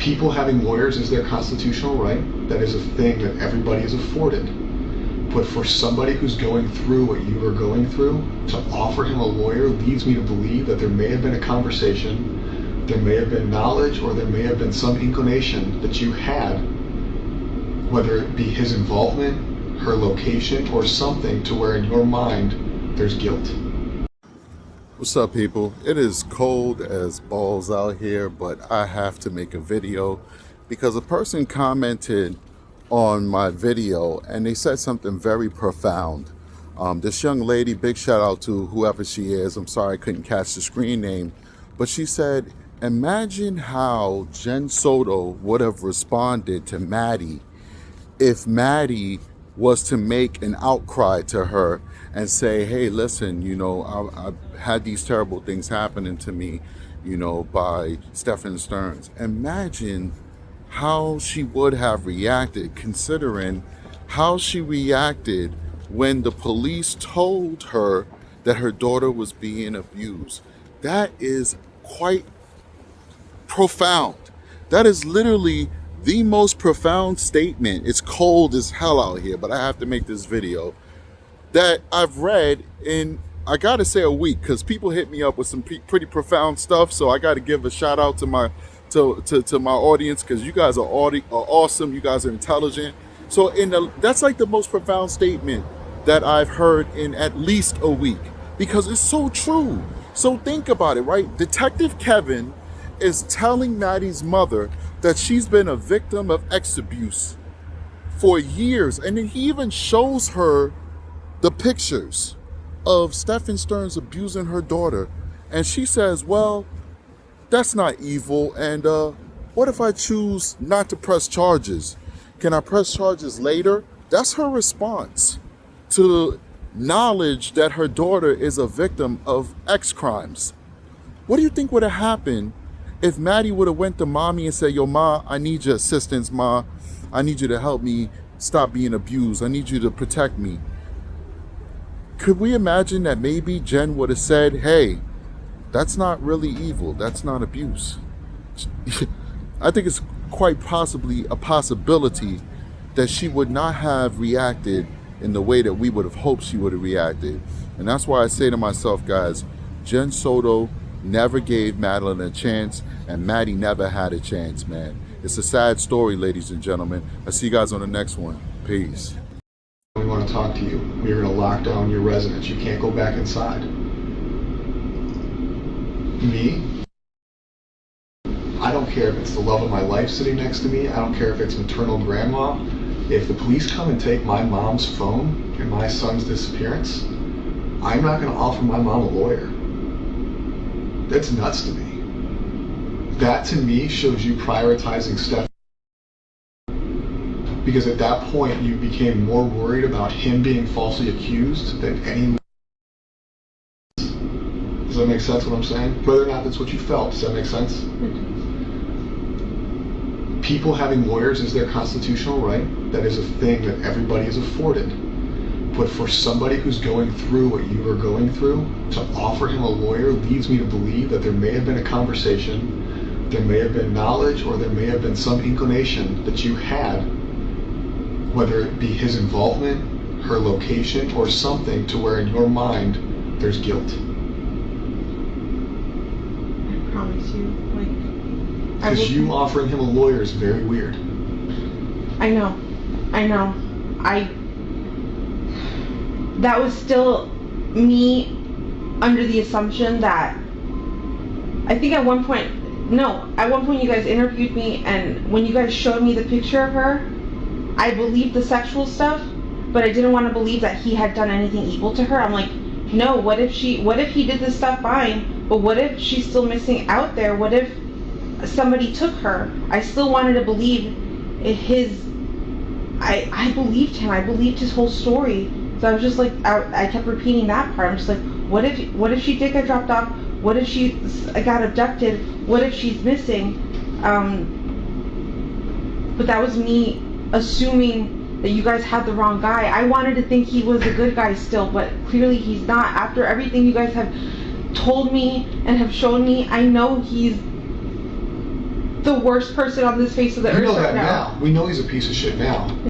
People having lawyers is their constitutional right. That is a thing that everybody is afforded. But for somebody who's going through what you are going through, to offer him a lawyer leads me to believe that there may have been a conversation, there may have been knowledge, or there may have been some inclination that you had, whether it be his involvement, her location, or something to where in your mind there's guilt. What's up, people? It is cold as balls out here, but I have to make a video because a person commented on my video and they said something very profound. This young lady, big shout out to whoever she is. I'm sorry I couldn't catch the screen name, but she said, imagine how Jenn Soto would have responded to Maddie if Maddie was to make an outcry to her and say, hey, listen, you know, I've had these terrible things happening to me, you know, by Stephan Sterns. Imagine how she would have reacted, considering how she reacted when the police told her that her daughter was being abused. That is quite profound. That is literally the most profound statement. It's cold as hell out here, but I have to make this video that I've read in, I gotta say, a week, because people hit me up with some pretty profound stuff. So I gotta give a shout out to my my audience, because you guys are awesome. You guys are intelligent. So that's like the most profound statement that I've heard in at least a week, because it's so true. So think about it, right? Detective Kevin is telling Maddie's mother that she's been a victim of ex abuse for years, and then he even shows her the pictures of Stephen Stearns abusing her daughter, and she says, well, that's not evil, and what if I choose not to press charges? Can I press charges later? That's her response to knowledge that her daughter is a victim of ex crimes. What do you think would have happened if Maddie would have went to mommy and said, yo, ma, I need your assistance, ma. I need you to help me stop being abused. I need you to protect me. Could we imagine that maybe Jenn would have said, hey, that's not really evil. That's not abuse. I think it's quite possibly a possibility that she would not have reacted in the way that we would have hoped she would have reacted. And that's why I say to myself, guys, Jenn Soto never gave Madeline a chance, and Maddie never had a chance, man. It's a sad story, ladies and gentlemen. I'll see you guys on the next one. Peace. We want to talk to you. We are going to lock down your residence. You can't go back inside. Me? I don't care if it's the love of my life sitting next to me. I don't care if it's maternal grandma. If the police come and take my mom's phone and my son's disappearance, I'm not going to offer my mom a lawyer. That's nuts to me. That to me shows you prioritizing Steph, because at that point you became more worried about him being falsely accused than any. Does that make sense what I'm saying? Whether or not that's what you felt, does that make sense? People having lawyers is their constitutional right. That is a thing that everybody is afforded. But for somebody who's going through what you are going through, to offer him a lawyer leads me to believe that there may have been a conversation, there may have been knowledge, or there may have been some inclination that you had, whether it be his involvement, her location, or something to where in your mind there's guilt. I promise you, because you offering him a lawyer is very weird. I know. That was still me under the assumption that, I think at one point you guys interviewed me, and when you guys showed me the picture of her, I believed the sexual stuff, but I didn't want to believe that he had done anything evil to her. I'm like, no, what if he did this stuff, fine, but what if she's still missing out there? What if somebody took her? I still wanted to believe I believed him. I believed his whole story. So I was just like, I kept repeating that part. I'm just like, what if she did get dropped off? What if she got abducted? What if she's missing? But that was me assuming that you guys had the wrong guy. I wanted to think he was a good guy still, but clearly he's not. After everything you guys have told me and have shown me, I know he's the worst person on this face of the You earth know right that now. We know he's a piece of shit now.